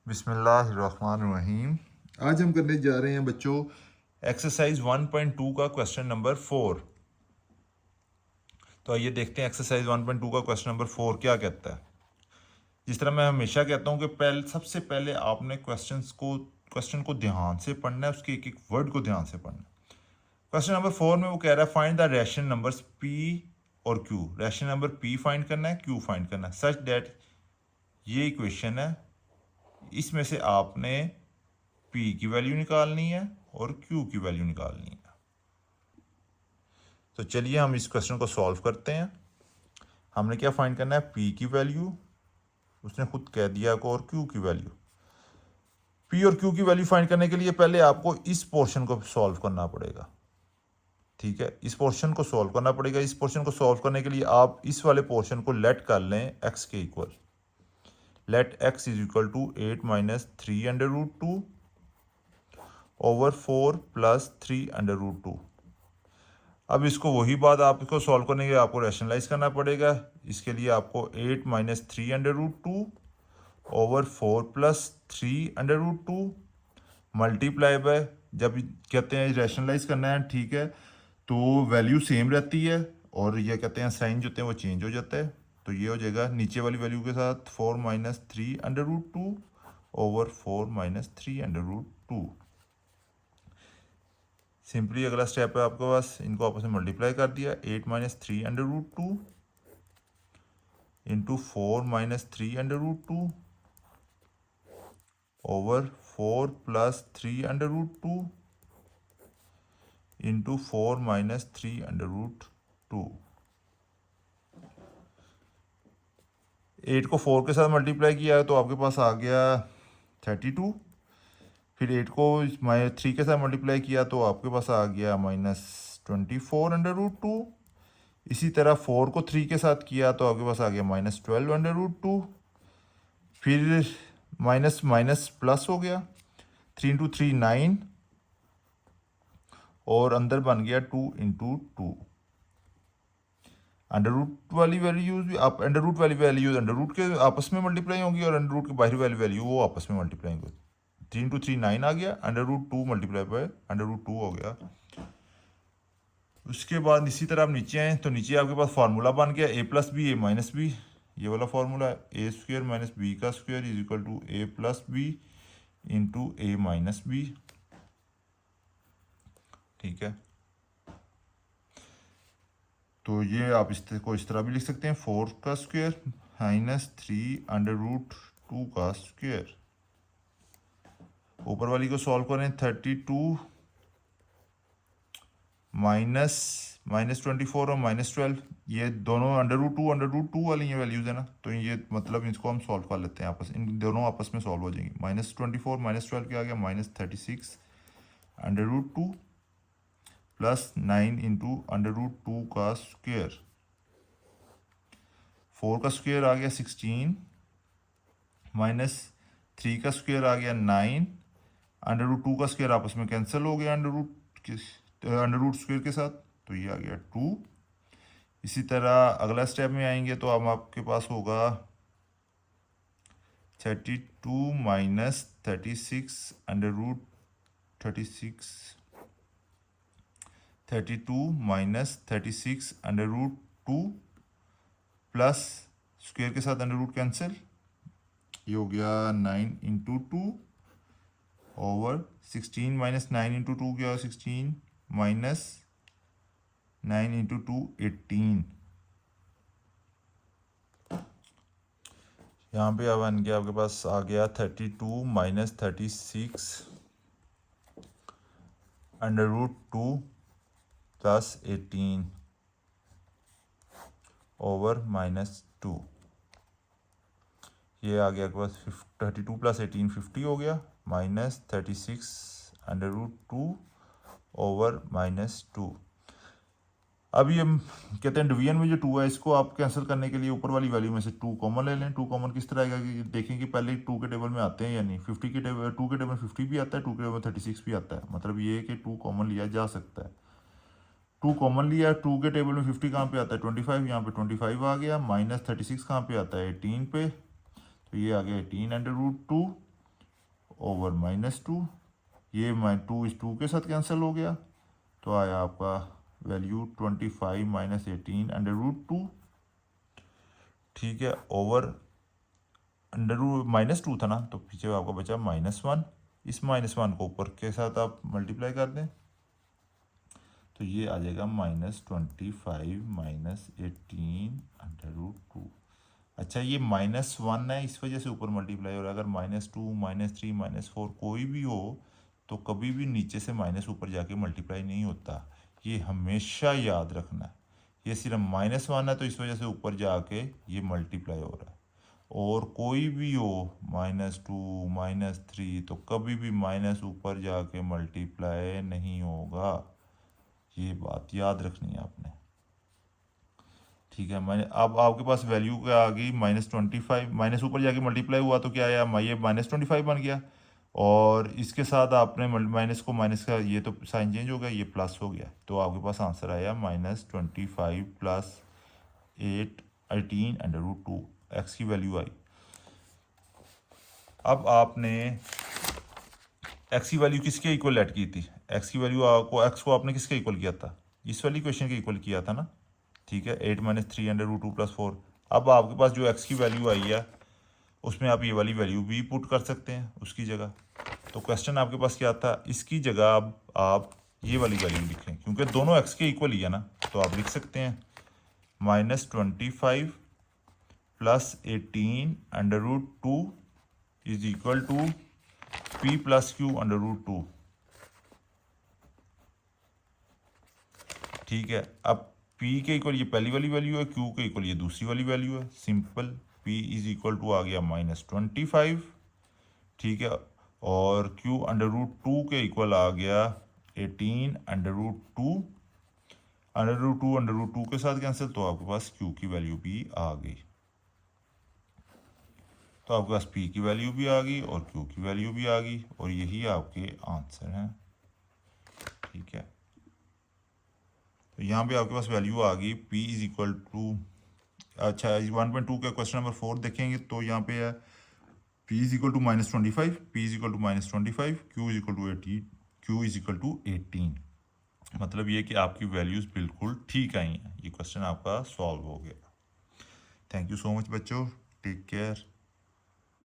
बिस्मिल्लाहिर्रहमानिर्रहीम। आज हम करने जा रहे हैं बच्चों एक्सरसाइज 1.2 का क्वेश्चन नंबर 4। तो आइए देखते हैं एक्सरसाइज 1.2 का क्वेश्चन नंबर 4 क्या कहता है। जिस तरह मैं हमेशा कहता हूं कि सबसे पहले आपने क्वेश्चन को ध्यान से पढ़ना है, उसके एक एक वर्ड को ध्यान से पढ़ना है। क्वेश्चन नंबर 4 में वो कह रहा है find the rational numbers P और Q. Rational number P find करना है, क्यू फाइंड करना है, सच दैट ये इक्वेशन है, इसमें से आपने P की वैल्यू निकालनी है और Q की वैल्यू निकालनी है। तो चलिए हम इस क्वेश्चन को सॉल्व करते हैं। हमने क्या फाइंड करना है, P की वैल्यू, उसने खुद कह दिया को, और Q की वैल्यू। P और Q की वैल्यू फाइंड करने के लिए पहले आपको इस पोर्शन को सॉल्व करना पड़ेगा। ठीक है, इस पोर्शन को सॉल्व करना पड़ेगा। इस पोर्शन को सॉल्व करने के लिए आप इस वाले पोर्शन को लेट कर लें x के equal. Let x is equal to 8 minus 3 under root 2 over 4 plus 3 under root 2। अब इसको वही बात आपको सॉल्व करने के लिए आपको रैशनलाइज करना पड़ेगा। इसके लिए आपको 8 minus 3 under root 2 over 4 plus 3 under root 2 multiply by, जब कहते हैं रैशनलाइज करना है, ठीक है, तो वैल्यू सेम रहती है और ये कहते हैं साइन जो होते हैं वो चेंज हो जाता है। तो ये हो जाएगा नीचे वाली वैल्यू के साथ 4 minus 3 under root 2 over 4 minus 3 under root 2। Simply अगला स्टेप है आपके पास, इनको आपस में मल्टीप्लाई कर दिया। 8 minus 3 under root 2 into 4 minus 3 under root 2 over 4 plus 3 under root 2 into 4 minus 3 under root 2। 8 को 4 के साथ मल्टीप्लाई किया तो आपके पास आ गया 32। फिर 8 को 3 के साथ मल्टीप्लाई किया तो आपके पास आ गया माइनस 24 अंडर रूट 2। इसी तरह 4 को 3 के साथ किया तो आपके पास आ गया माइनस 12 अंडर रूट 2। फिर माइनस माइनस प्लस हो गया, 3 इंटू 3 9 और अंदर बन गया 2 इंटू 2। अंडर रूट वाली वैल्यूज भी आप अंडर रूट वाली वैल्यूज अंडर रूट के आपस में मल्टीप्लाई होंगी और अंडर रूट के बाहरी वाली वैल्यू वो आपस में मल्टीप्लाई होंगी। 3 इंटू 3 9 आ गया, under root 2 multiply by under root 2 हो गया। उसके बाद इसी तरह आप नीचे आए तो नीचे आपके पास फार्मूला बन गया a plus B A minus B. ये वाला फार्मूला है, ए स्क्वेयर माइनस बी का square is equal to A plus B into A minus B. ठीक है, तो ये आप को इस तरह भी लिख सकते हैं, 4 का स्क्वेयर माइनस 3 अंडर रूट 2 का स्क्वेयर। ऊपर वाली को सॉल्व करें, 32 माइनस 24 और माइनस 12, ये दोनों अंडर रूट टू वाली ये वैल्यूज है ना, तो ये मतलब इसको हम सॉल्व कर लेते हैं आपस, इन दोनों आपस में सॉल्व हो जाएंगे। माइनस 24 माइनस 12 क्या आ गया, minus 36 under root 2 plus 9 into under root 2 का स्क्वेयर। 4 का स्क्वेयर आ गया 16 माइनस 3 का स्क्वेयर आ गया 9 अंडर रूट 2 का स्क्वेयर आपस में कैंसिल हो गया अंडर रूट स्क्वेयर के साथ, तो ये आ गया 2। इसी तरह अगला स्टेप में आएंगे तो अब आपके पास होगा 32 minus 36 under root 32 minus 36 under root 2 plus square के साथ अंडर रूट कैंसिल, ये हो गया 9 इंटू 2 ओवर 16 माइनस 9 इंटू 2 क्या, 16 माइनस 9 इंटू 2 18। यहाँ पे अब बन गया आपके पास आ गया 32 minus 36 under root 2 plus 18 over minus 2। ये आ गया आपके पास 32 प्लस 18 50 हो गया, minus 36 under root 2 over minus 2। अब ये कहते हैं डिवीजन में जो 2 है इसको आप कैंसिल करने के लिए ऊपर वाली वैल्यू में से 2 कॉमन ले लें। 2 कॉमन किस तरह आएगा कि देखें कि पहले 2 के टेबल में आते हैं या नहीं। 50 के टेबल 2 के टेबल में 50 भी आता है, 2 के टेबल में 36 भी आता है, मतलब ये कि 2 कॉमन लिया जा सकता है। 2 कॉमन लिया, 2 के टेबल में 50 कहाँ पे आता है 25, यहाँ पे 25 आ गया, माइनस 36 कहाँ पे आता है 18 पे, तो ये आ गया 18 अंडर रूट 2 ओवर -2, ये 2 इस 2 के साथ कैंसिल हो गया, तो आया आपका वैल्यू 25 - 18 √2, ठीक है, ओवर -2 था ना, तो पीछे आपका बचा -1, इस -1 को ऊपर के साथ आप मल्टीप्लाई कर दें, तो ये आ जाएगा -25 - 18 √2। अच्छा, ये -1 है, इस वजह से ऊपर मल्टीप्लाई हो रहा है। अगर -2 -3 -4 कोई भी हो तो कभी भी नीचे से माइनस ऊपर जाके मल्टीप्लाई नहीं होता, ये हमेशा याद रखना है। ये सिर्फ -1 है तो इस वजह से ऊपर जाके ये मल्टीप्लाई हो रहा है, और कोई भी हो -2 -3 तो कभी भी माइनस ऊपर जाके मल्टीप्लाई नहीं होगा, ये बात याद रखनी है आपने, ठीक है। मैंने अब आपके पास वैल्यू क्या आ गई, -25, माइनस ऊपर जाके मल्टीप्लाई हुआ तो क्या आया, ये -25 बन गया, और इसके साथ आपने माइनस को माइनस का, ये तो साइन चेंज हो गया, ये प्लस हो गया, तो आपके पास आंसर आया -25 + 18 √2, एक्स की वैल्यू आई। अब आपने एक्स की वैल्यू किसके इक्वल ऐड की थी, एक्स की वैल्यू एक्स को आपने किसके इक्वल किया था, इस वाली क्वेश्चन के इक्वल किया था ना, ठीक है, 8 - 3 √2 + 4। अब आपके पास जो एक्स की वैल्यू आई है उसमें आप ये वाली वैल्यू भी पुट कर सकते हैं उसकी जगह। तो क्वेश्चन आपके पास क्या था, इसकी जगह अब आप ये वाली वैल्यू लिखें, क्योंकि दोनों एक्स के इक्वल ही है ना, तो आप लिख सकते हैं -25 + 18 √2 is equal to P + Q √2, ठीक है। अब P के इक्वल ये पहली वाली वैल्यू है, Q के इक्वल ये दूसरी वाली वैल्यू है, simple. P is equal to आ गया -25, ठीक है, और Q √2 के इक्वल आ गया 18 √2, √2 के साथ कैंसिल, तो आपके पास Q की वैल्यू भी आ गई, तो आपके पास P की वैल्यू भी आ गई और Q की वैल्यू भी आ गई, और यही आपके आंसर हैं, ठीक है। तो यहाँ पे आपके पास वैल्यू आ गई P इज इक्वल टू, अच्छा 1.2 का क्वेश्चन नंबर 4 देखेंगे तो यहाँ पे है P is equal to -25, P is equal to -25, Q is equal to 18, Q is equal to 18, मतलब ये कि आपकी वैल्यूज़ बिल्कुल ठीक आई हैं, ये क्वेश्चन आपका सॉल्व हो गया। थैंक यू सो मच बच्चों, टेक केयर।